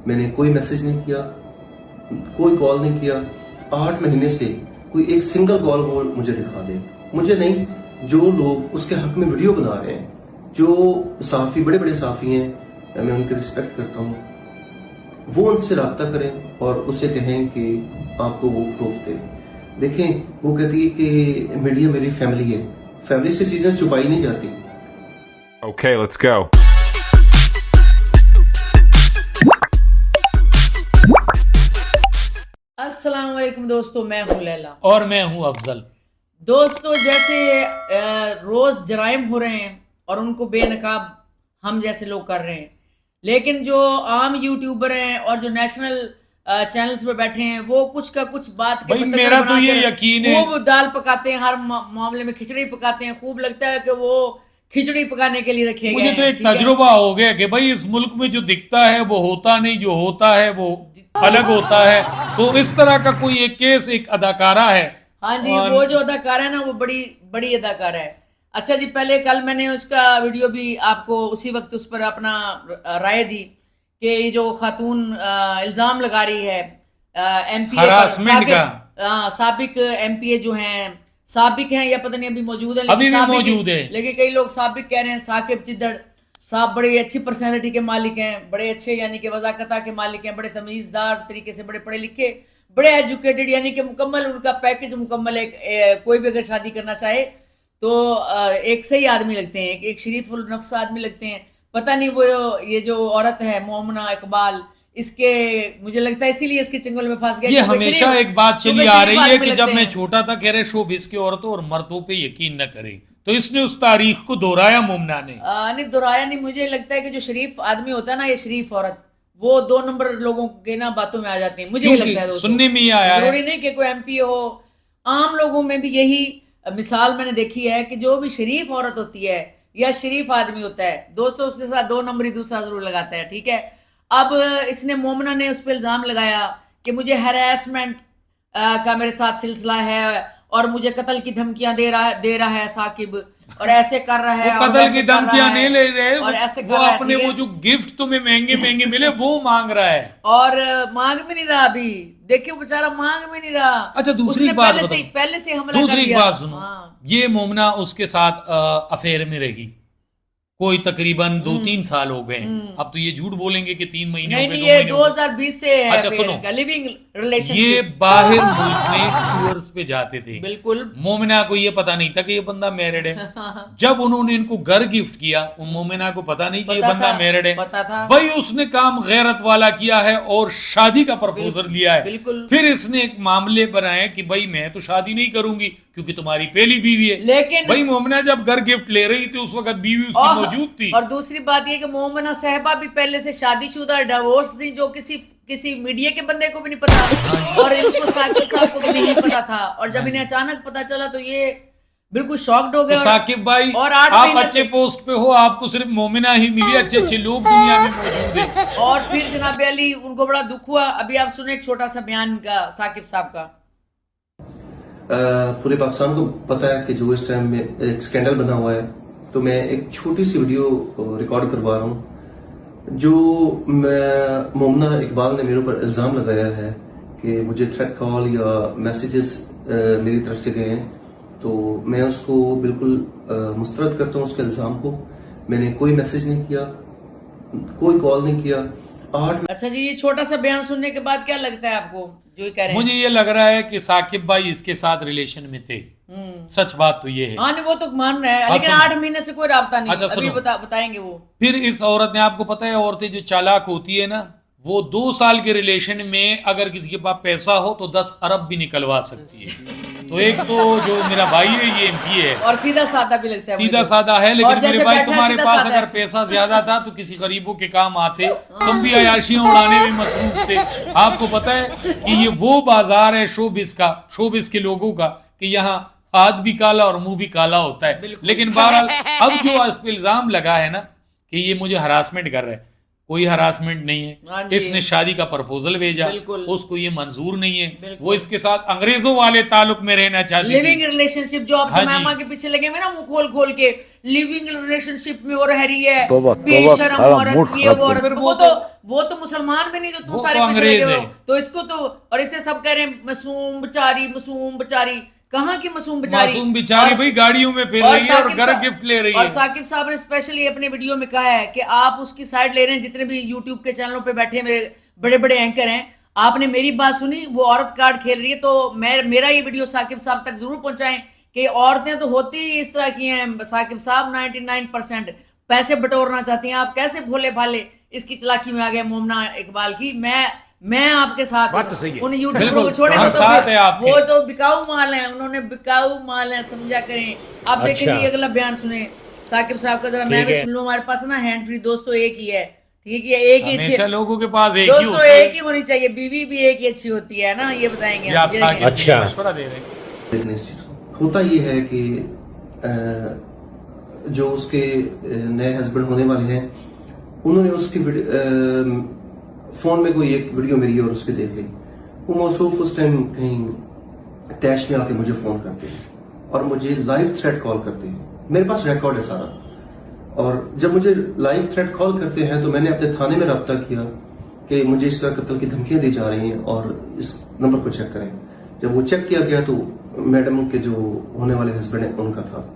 میں نے کوئی میسج نہیں کیا, کوئی کال نہیں کیا. 8 مہینے سے کوئی ایک سنگل کال وہ مجھے دکھا دے. مجھے نہیں, جو لوگ اس کے حق میں ویڈیو بنا رہے ہیں, جو صحافی بڑے بڑے صحافی ہیں, میں ان کی رسپیکٹ کرتا ہوں, وہ ان سے رابطہ کریں اور اسے کہیں کہ آپ کو وہ پروف دے. دیکھیں, وہ کہتی ہے کہ میڈیا میری فیملی ہے, فیملی سے چیزیں چھپائی نہیں جاتی. Okay, let's go. السلام علیکم دوستو, میں ہوں لیلا اور میں ہوں افضل. دوستو, جیسے روز جرائم ہو رہے ہیں اور ان کو بے نقاب ہم جیسے لوگ کر رہے ہیں, لیکن جو عام یوٹیوبر ہیں اور جو نیشنل چینلز پہ بیٹھے ہیں وہ کچھ کا کچھ بات کے بھائی میرا تو یہ یقین ہے, خوب دال پکاتے ہیں, ہر معاملے میں کھچڑی پکاتے ہیں. خوب لگتا ہے کہ وہ کھچڑی پکانے کے لیے رکھے گئے ہیں. مجھے تو ایک تجربہ ہو گیا کہ بھائی اس ملک میں جو دکھتا ہے وہ ہوتا نہیں, جو ہوتا ہے وہ الگ ہوتا ہے. تو اس طرح کا کوئی ایک کیس, ایک اداکارہ ہے. ہاں جی, وہ جو اداکارہ ہے نا وہ بڑی بڑی اداکارہ ہے. اچھا جی, پہلے کل میں نے اس کا ویڈیو بھی آپ کو اسی وقت اس پر اپنا رائے دی کہ یہ جو خاتون الزام لگا رہی ہے ایم پی ہراسمنٹ کا, سابق ایم پی اے جو ہیں, سابق ہیں یا پتہ نہیں ابھی موجود ہیں, ابھی بھی موجود ہے, لیکن کئی لوگ سابق کہہ رہے ہیں. ثاقب چدڑ صاحب بڑی اچھی پرسنالٹی کے مالک ہیں, بڑے اچھے یعنی کہ وضاقتہ کے مالک ہیں, بڑے تمیزدار طریقے سے, بڑے پڑھے لکھے, بڑے ایجوکیٹڈ, یعنی کہ مکمل ان کا پیکج مکمل ہے. کوئی بھی اگر شادی کرنا چاہے تو ایک صحیح آدمی لگتے ہیں, ایک شریف النفس آدمی لگتے ہیں. پتہ نہیں وہ یہ جو عورت ہے مومنہ اقبال, اس کے مجھے لگتا ہے اسی لیے اس کے چنگل میں پھنس گیا. یہ ہمیشہ ایک بات چلی آ رہی ہے کہ جب میں چھوٹا تھا کہہ رہے شوبز کی عورتوں اور مردوں پہ یقین نہ کریں, تو اس نے اس تاریخ کو دہرایا مومنہ نے. نہیں دہرایا نہیں, مجھے لگتا ہے کہ جو شریف آدمی ہوتا ہے نا, یہ شریف عورت, وہ 2 نمبر لوگوں کے نا باتوں میں آ جاتی ہیں. مجھے یہ لگتا ہے سننے میں یہ آیا ہے, ضروری نہیں کہ کوئی ایم پی ہو, عام لوگوں میں بھی یہی مثال میں نے دیکھی ہے کہ جو بھی شریف عورت ہوتی ہے یا شریف آدمی ہوتا ہے, دوستوں کے ساتھ 2 نمبری دوسرا ضرور لگاتا ہے. ٹھیک ہے, اب اس نے مومنہ نے اس پہ الزام لگایا کہ مجھے ہیراسمنٹ کا میرے ساتھ سلسلہ ہے اور مجھے قتل کی دھمکیاں دے رہا ہے ثاقب, اور ایسے کر رہا ہے. وہ قتل کی دھمکیاں نہیں لے رہے, وہ اپنے وہ جو گفٹ تمہیں مہنگے مہنگے ملے وہ مانگ رہا ہے, اور مانگ بھی نہیں رہا. ابھی دیکھیں بیچارہ مانگ بھی نہیں رہا. اچھا دوسری بات پہلے سے حملہ دوسری بات سنو, یہ مومنہ اس کے ساتھ افیئر میں رہی کوئی تقریباً 2-3 سال ہو گئے. اب تو یہ جھوٹ بولیں گے کہ 3 مہینے ہو گئے, 2 مہینے. یہ 2020 سے ہے. اچھا سنو, لیونگ ریلیشن یہ باہر ملک میں ٹورز پہ جاتے تھے. بالکل, مومنہ کو یہ پتا نہیں تھا کہ یہ بندہ میرڈ ہے. جب انہوں نے ان کو گھر گفٹ کیا, مومنہ کو پتا نہیں کہ یہ بندہ میرڈ ہے. بھائی اس نے کام غیرت والا کیا ہے اور شادی کا پرپوزل لیا ہے. پھر اس نے ایک معاملے بنائے کہ بھائی میں تو شادی نہیں کروں گی کیونکہ تمہاری پہلی بیوی ہے. لیکن بھائی مومنہ جب گھر گفٹ لے رہی تھی اس وقت بیوی اس کی موجود تھی. اور دوسری بات یہ کہ مومنہ صاحبہ بھی پہلے سے شادی شدہ, ڈیورس تھی, جو کسی میڈیا کے بندے کو بھی نہیں پتا, اور ان کو ثاقب صاحب کو بھی نہیں پتا تھا. اور جب انہیں اچانک پتا چلا تو یہ بالکل شاکڈ ہو گئے. ثاقب بھائی آپ اچھے پوسٹ پہ ہو, آپ کو صرف مومنہ ہی ملی, اچھے اچھے لوگ دنیا میں موجود ہیں. اور پھر جناب علی ان کو بڑا دکھ ہوا. ابھی آپ سنیں ایک چھوٹا سا بیان کا ثاقب صاحب کا. پورے پاکستان کو پتا ہے کہ جو اس ٹائم میں ایک سکینڈل بنا ہوا ہے, تو میں ایک چھوٹی سی ویڈیو ریکارڈ کروا رہا ہوں. جو مومنہ اقبال نے میرے اوپر الزام لگایا ہے کہ مجھے تھریٹ کال یا میسیجز میری طرف سے گئے ہیں, تو میں اس کو بالکل مسترد کرتا ہوں اس کے الزام کو. میں نے کوئی میسیج نہیں کیا, کوئی کال نہیں کیا. اچھا جی, یہ چھوٹا سا بیان سننے کے بعد کیا لگتا ہے آپ کو جو یہ کہہ رہے ہیں؟ مجھے یہ لگ رہا ہے کہ ثاقب بھائی اس کے ساتھ ریلیشن میں تھے. سچ بات تو یہ ہے. ہاں وہ تو مان رہے ہیں, لیکن 8 مہینے سے کوئی رابطہ نہیں. ابھی بتائیں گے وہ. پھر اس عورت نے, آپ کو پتا ہے عورتیں جو چالاک ہوتی ہے نا, وہ 2 سال کے ریلیشن میں اگر کسی کے پاس پیسہ ہو تو 10 ارب بھی نکلوا سکتی ہے. تو ایک تو جو میرا بھائی ہے یہ ایم پی ہے, اور سیدھا سادہ بھی لگتا ہے, سیدھا سادہ ہے, لیکن میرے بھائی تمہارے پاس اگر پیسہ زیادہ تھا تو کسی غریبوں کے کام آتے, تم بھی عیاشیاں اڑانے میں مصروف تھے. آپ کو پتا ہے کہ یہ وہ بازار ہے شوبز کا, شوبز کے لوگوں کا, کہ یہاں ہاتھ بھی کالا اور منہ بھی کالا ہوتا ہے. لیکن بہرحال اب جو اس پہ الزام لگا ہے نا کہ یہ مجھے ہراسمنٹ کر رہا ہے, کوئی ہراسمنٹ نہیں ہے. اس نے شادی کا پرپوزل بھیجا, اس کو یہ منظور نہیں ہے. وہ اس کے ساتھ انگریزوں والے تعلق میں رہنا چاہتی لیونگ ریلیشن شپ, جو آپ جمعہ کے پیچھے لگے ہوئے نا منہ کھول کھول کے लिविंग रिलेशनशिप में वो रह रही है, तौबा, बेशरम सारा औरत, मूड ये खराब वो कर औरत, वो तो मुसलमान भी नहीं, तो तुम वो सारे तो पीछे अंग्रेज लगे हो। है। तो इसको तो, और इसे सब कह रहे हैं मासूम बेचारी, कहाँ की मासूम बेचारी? मासूम बेचारी और- भाई गाड़ियों में फिर और रही है और साकिब घर साहब- गिफ्ट ले रही और है। साकिब साहब ने स्पेशली अपने वीडियो में कहा है कि आप उसकी साइड ले रहे हैं, जितने भी यूट्यूब के चैनलों पे बैठे मेरे बड़े बड़े एंकर हैं, आपने मेरी बात सुनी, वो औरत कार्ड खेल रही है, तो मेरा ये वीडियो साकिब साहब तक जरूर पहुंचाएं कि औरतें तो होती ही इस तरह की हैं साकिब साहब, 99% पैसे बटोरना चाहती हैं। आप कैसे भोले भाले इसकी चालाकी में आ गए मोमना इकबाल की। मैं आपके साथ हूं। उन यूट्यूबरों बिल्कुल, को छोड़े, हम वो तो साथ हैं आपके। वो तो बिकाऊ माल है, उन्होंने बिकाऊ माल है, समझा करें। आप देखें जी अगला बयान सुने साकिब साहब का, जरा मैं भी सुन लूं। हमारे पास ना हैंड फ्री दोस्त तो एक ही है, ठीक है, एक ही हमेशा लोगों के पास एक ही दोस्तों होता है। एक ही होनी चाहिए, बीवी भी एक ही अच्छी होती है ना, ये बताएंगे ये आप ये साकिब देखिए। जी मशवरा दे रहे हैं। देखने इस चीज को होता ये है कि जो उसके नए हस्बैंड होने वाले हैं, उन्होंने उसकी फोन में कोई एक वीडियो मेरी और उसकी देख ली। वो मौसूफ उस टाइम कहीं टैश में आके मुझे फोन करते हैं और मुझे लाइव थ्रेट कॉल करते हैं। मेरे पास रिकॉर्ड है सारा। और जब मुझे लाइव थ्रेट कॉल करते हैं तो मैंने अपने थाने में रब्ता किया कि मुझे इस तरह कत्ल की धमकियां दी जा रही हैं और इस नंबर को चेक करें। जब वो चेक किया गया तो मैडम के जो होने वाले हस्बैंड है उनका था।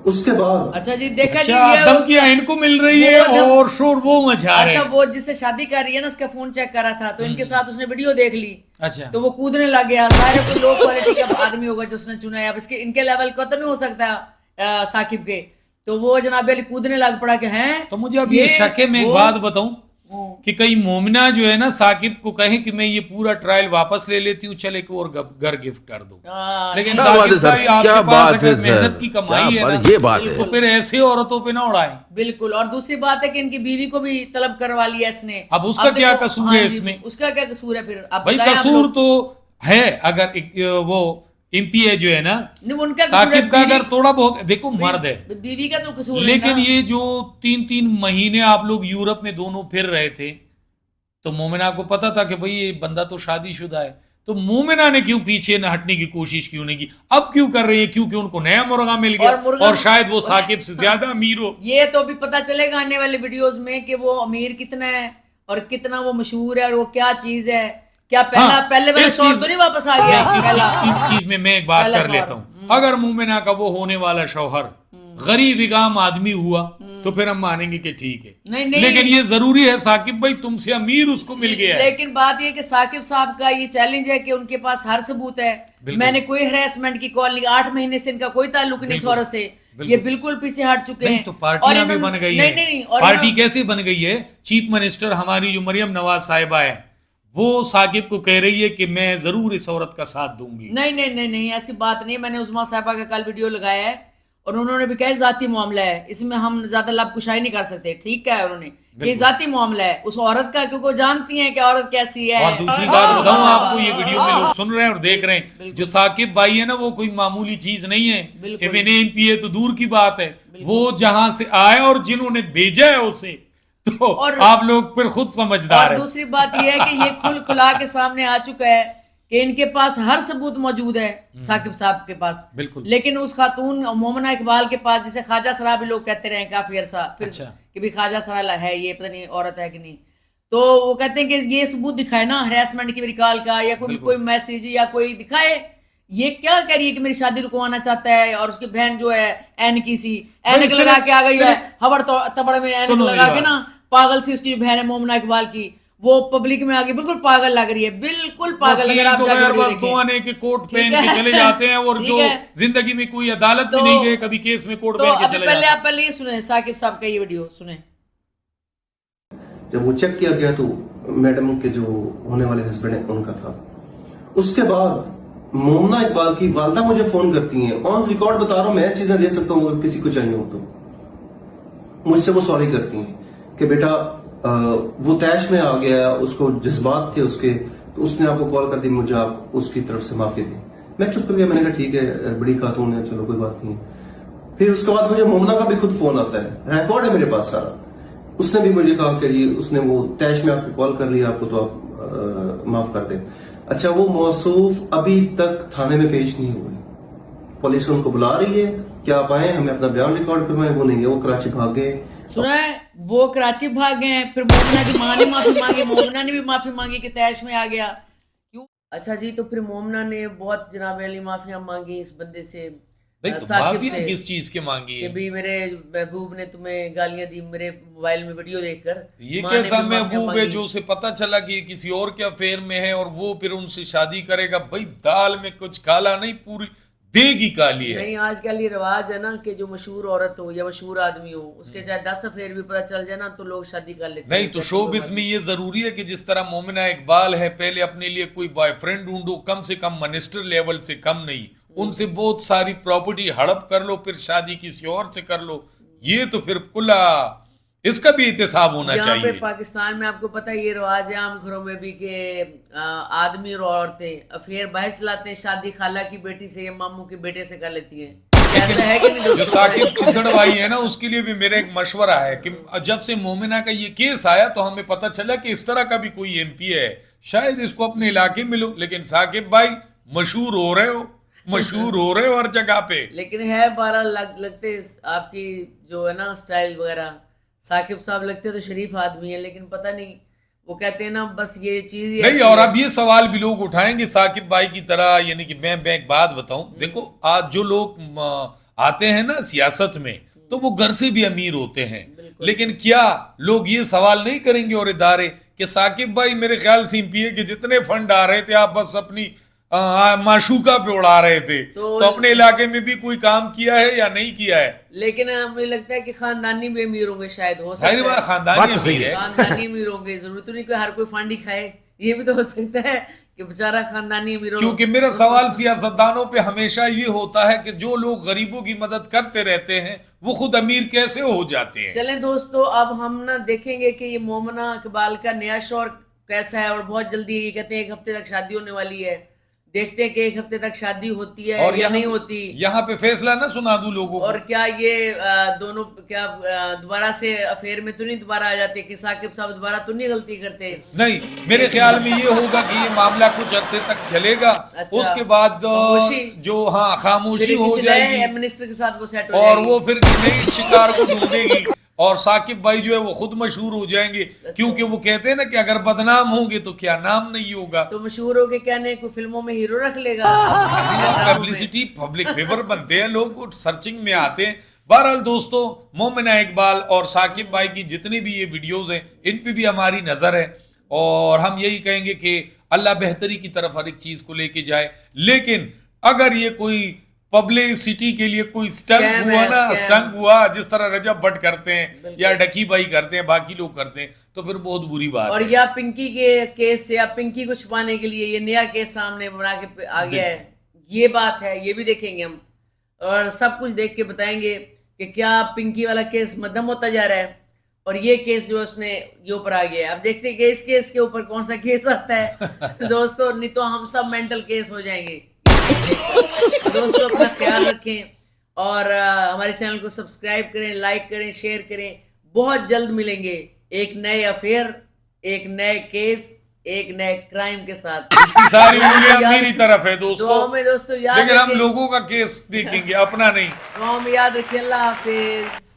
उसके बाद अच्छा जी, देखा जी, अच्छा, ये धमकियां इनको मिल रही है और शोर वो मचा रहे अच्छा, हैं। वो जिससे शादी कर रही है ना, उसका फोन चेक करा था, तो इनके साथ उसने वीडियो देख ली, अच्छा, तो वो कूदने लग गया। जाहिर है कोई लो क्वालिटी का आदमी होगा जो उसने चुना है। अब इसके इनके लेवल का तो नहीं हो सकता साकिब के, तो वो जनाब अली कूदने लग पड़ा कि हैं। तो मुझे अब ये शक है, मैं एक बात बताऊं कि कई मोमिना जो है ना साकिब को कहें कि मैं ये पूरा ट्रायल वापस ले लेती हूँ, चल एक और घर गिफ्ट कर दूं। लेकिन क्या बात है साकिब सर, भाई आपके क्या पास बात अगर है सर, मेहनत की कमाई क्या है बात- ना, ये बात है। तो फिर ऐसे औरतों पे ना उड़ाएं। बिल्कुल। और दूसरी बात है कि इनकी बीवी को भी तलब करवा लिया इसने। अब उसका क्या देखो, कसूर हाँ है जी, इसमें? उसका क्या कसूर है फिर? आप भाई बताएं आप कसूर लोग। तो है, अगर वो एमपी है जो है ना नहीं, उनका कसूर है, साकिब का, अगर बीवी- थोड़ा बहुत देखो मर्द है, बीवी का तो कसूर है लेकिन ना। ये जो 3-3 महीने आप लोग यूरोप में दोनों फिर रहे थे, तो मोमिना को पता था कि भाई ये बंदा तो शादीशुदा है, तो मोमिना ने क्यों पीछे न हटने की कोशिश क्यों नहीं की? अब क्यों कर रही है? क्योंकि उनको नया मुर्गा मिल गया और मुर्गा- और शायद वो साकिब से ज्यादा अमीर हो। ये तो भी पता चलेगा आने वाले वीडियोस में कि वो अमीर कितना है और कितना वो मशहूर है और वो क्या चीज है। क्या पहले वाला इस शौहर चीज- तो नहीं वापस आ गया? इस चीज में मैं एक बात पहला कर लेता शौहर। हूँ, अगर मोमिना का वो होने वाला शौहर गरीब इगाम आदमी हुआ तो फिर हम मानेंगे कि ठीक है। नहीं। लेकिन ये जरूरी है साकिब भाई तुमसे अमीर उसको मिल गया है। लेकिन बात ये कि साकिब साहब का ये चैलेंज है कि उनके पास हर सबूत है। मैंने कोई हरेसमेंट की कॉल नहीं, 8 महीने से इनका कोई ताल्लुक नहीं इस औरत से, ये बिल्कुल पीछे हट चुके नहीं हैं। तो पार्टियां भी इन्होंने- बन गई नहीं, है। नहीं, और पार्टी इन्होंने- कैसे बन गई है? चीफ मिनिस्टर हमारी जो मरियम नवाज साहिबा है, वो साकिब को कह रही है कि मैं जरूर इस औरत का साथ दूंगी। नहीं, ऐसी बात नहीं। मैंने उस्मा साहिबा का कल वीडियो लगाया है और उन्होंने भी कहा जाती मामला है, इसमें हम ज्यादा लाभ कुशाई नहीं कर सकते। ठीक है, उन्होंने कि जाती मामला है उस औरत का, क्योंकि वो जानती हैं कि औरत कैसी है। और दूसरी बात बताऊं आपको, ये वीडियो में लोग सुन रहे हैं और देख रहे हैं, जो साकिब भाई है ना वो कोई मामूली चीज नहीं है। एमपी है तो दूर की बात है, वो जहां से आए और जिन्होंने भेजा है उसे, तो आप लोग फिर खुद समझदार और है। दूसरी बात यह है कि ये खुल खुला के सामने आ चुका है कि इनके पास हर सबूत मौजूद है साकिब साहब के पास। बिल्कुल। लेकिन उस खातून मोमना इकबाल के पास, जिसे ख्वाजा सरा भी लोग कहते रहे काफी अरसा, फिर अच्छा। कि भी ख्वाजा सरा है ये, पता नहीं औरत है कि नहीं, तो वो कहते हैं कि ये सबूत दिखाए ना हरासमेंट की, मेरी कॉल का, या कोई मैसेज या कोई दिखाए। ये क्या कह रही है कि मेरी शादी रुकवाना चाहता है, और उसकी बहन जो है एनक लगा के आ गई है, हबड़ तबड़ में एनक लगा के ना, पागल सी उसकी बहन है मोमना इकबाल की, वो पब्लिक में आगे बिल्कुल पागल लग रही है, बिल्कुल पागल लग रही है। आप तो जाके यार वीडियो बस देखें। दो आने के कोट ठीक पहन है। के चले जाते हैं, और ठीक जो है। जिंदगी में कोई अदालत में नहीं गए कभी केस में कोट तो पहन के अभी चले पहले जाते आप पहले ये सुने साकिब साहब का ये वीडियो सुने। जब वो चेक किया गया तो मैडम के जो होने वाले हस्बैंड है उनका था। उसके बाद मोमना इकबाल की वालदा मुझे फोन करती हैं, ऑन रिकॉर्ड बता रहा हूं, मैं चीजें दे सकता हूँ अगर किसी को चाहिए हो तो। मुझसे वो सॉरी करती हैं कि बेटा वो तैश में आ गया, उसको जज्बात थे उसके, तो उसने आपको कॉल कर दी, मुझे आप उसकी तरफ से माफी दी। मैं चुप कर गया, मैंने कहा ठीक है बड़ी खातून है, चलो कोई बात नहीं। फिर उसके बाद मुझे मोमना का भी खुद फोन आता है, रिकॉर्ड है मेरे पास सारा। उसने भी मुझे कहा कि जी उसने वो तैश में आपको कॉल कर लिया आपको, तो आप माफ कर दें। अच्छा, वो मौसूफ अभी तक थाने में पेश नहीं हुए, पुलिस उनको बुला रही है क्या आप आए, हमें अपना बयान रिकॉर्ड करवाएं? वो नहीं है, वो कराची भाग गए। सुना है वो कराची भाग गए हैं, फिर मोमना की माँ ने माफी मांगी, मोमना ने भी माफी मांगी कि तैश में आ गया। क्यों? अच्छा जी, तो फिर मोमना ने बहुत जनाब अली माफिया मांगी इस बंदे से, नहीं तो साकिब माफिया से, किस चीज के मांगी कि है? भी मेरे महबूब ने तुम्हें गालियां दी मेरे मोबाइल में वीडियो देखकर। ये माँ ने कैसा भी माफिया महबूब है मांगी। जो उसे पता चला कि ये किसी और के अफेयर में है और वो फिर उनसे शादी करेगा? भाई दाल में कुछ काला नहीं, पूरी देगी काली है। नहीं, आजकल ये रिवाज है ना कि जो मशहूर औरत हो या मशहूर आदमी हो, उसके चाहे 10 अफेयर भी पता चल जाए ना तो लोग शादी कर लेते नहीं हैं। तो शोबिस में ये जरूरी है कि जिस तरह मोमिना इकबाल है, पहले अपने लिए कोई बॉयफ्रेंड ढूंढो, कम से कम मिनिस्टर लेवल से कम नहीं, उनसे बहुत सारी प्रॉपर्टी हड़प कर लो, फिर शादी किसी और से कर लो। ये तो फिर खुला इसका भी एहतसाब होना यहाँ पे चाहिए। पाकिस्तान में आपको पता है ये रिवाज है आम घरों में भी कि आदमी और औरतें अफेयर बाहर चलाते हैं, शादी खाला की बेटी से या मामू के बेटे से कर लेती हैं। ऐसा है कि नहीं जो दोस्तों? साकिब चिद्दड़ भाई है ना, उसके लिए भी मेरा एक मशवरा है कि जब से मोमिना का ये केस आया तो हमें पता चला कि इस तरह का भी कोई एमपी है, शायद इसको अपने इलाके में लो। लेकिन साकिब भाई मशहूर हो रहे हो, मशहूर हो रहे हो हर जगह पे। लेकिन है 12 लगते आपकी जो है ना स्टाइल वगैरह, साकिब साहब लगते तो शरीफ आदमी है, लेकिन पता नहीं वो कहते हैं ना बस ये चीज ही नहीं, ऐसी और है। अब ये सवाल भी लोग उठाएंगे साकिब भाई की तरह, यानी कि मैं एक बात बताऊं, देखो आज जो लोग आते हैं ना सियासत में तो वो घर से भी अमीर होते हैं, लेकिन क्या लोग ये सवाल नहीं करेंगे और इदारे कि साकिब भाई मेरे ख्याल से एमपीए के जितने फंड आ रहे थे आप बस अपनी माशूका पे उड़ा रहे थे, तो अपने इलाके में भी कोई काम किया है या नहीं किया है? लेकिन मुझे लगता है कि खानदानी भी अमीर होंगे, शायद हो जाहिर सकता बात है खानदानी अमीर है। खानदानी अमीर होंगे, जरूरत तो नहीं कोई हर कोई फंड ही खाए, ये भी तो हो सकता है कि बेचारा खानदानी अमीर हो। क्योंकि मेरा सवाल सियासतदानों पे हमेशा ये होता है कि जो लोग गरीबों की मदद करते रहते हैं वो खुद अमीर कैसे हो जाते हैं? चलें दोस्तों, अब हम ना देखेंगे कि ये मोमना इकबाल का नया शौर कैसा है, और बहुत जल्दी ये कहते हैं 1 हफ्ते तक शादी होने वाली है। देखते हैं कि 1 हफ्ते तक शादी होती है और या नहीं होती। यहाँ पे फैसला ना सुना दूं लोगों को। और क्या ये दोनों क्या दोबारा से अफेयर में तो नहीं दोबारा आ जाते कि साकिब साहब दोबारा तो नहीं गलती करते? नहीं, मेरे ख्याल में ये होगा कि ये मामला कुछ अरसे तक चलेगा। अच्छा, उसके बाद खामोशी? जो खामोशी फिर हो किसी नए जाएगी मिनिस्टर के साथ वो सेट हो और जाएगी। वो फिर नई शिकार को ढूंढेगी और साकिब भाई जो है वो खुद मशहूर हो जाएंगे, क्योंकि वो कहते हैं ना कि अगर बदनाम होंगे तो क्या नाम नहीं होगा। तो मशहूर हो के क्या नहीं कोई फिल्मों में हीरो रख लेगा। पब्लिसिटी पब्लिक फेवर बनते हैं, लोग सर्चिंग में आते हैं। बहरहाल दोस्तों, मोमिना इकबाल और साकिब भाई की जितनी भी ये वीडियोस हैं इन पे भी हमारी नजर है और हम यही कहेंगे कि अल्लाह बेहतरी की तरफ हर एक चीज को लेके जाए। लेकिन अगर ये कोई पब्लिसिटी के लिए कोई स्टंट हुआ ना, स्टंट हुआ जिस तरह रजब भट्ट करते हैं या डकी भाई करते हैं, बाकी लोग करते हैं, तो फिर बहुत बुरी बात और है। या पिंकी के केस से, या पिंकी को छुपाने के लिए ये नया केस सामने बना के आ गया है, ये बात है, ये भी देखेंगे हम और सब कुछ देख के बताएंगे कि क्या पिंकी वाला केस मध्यम होता जा रहा है और ये केस जो उसने ये ऊपर आ गया है। अब देखते हैं कि इस केस के ऊपर कौन सा केस आता है दोस्तों, नहीं तो हम सब मेंटल केस हो जाएंगे। दोस्तों अपना ख्याल रखें और हमारे चैनल को सब्सक्राइब करें, लाइक करें, शेयर करें। बहुत जल्द मिलेंगे एक नए अफेयर, एक नए केस, एक नए क्राइम के साथ। इसकी सारी उंगलियां मेरी तरफ है दुआओं दोस्तों, में दोस्तों याद लेकिन हम रखें, लोगों का केस देखेंगे, अपना नहीं। दुआओं में याद रखिए। अल्लाह हाफिज।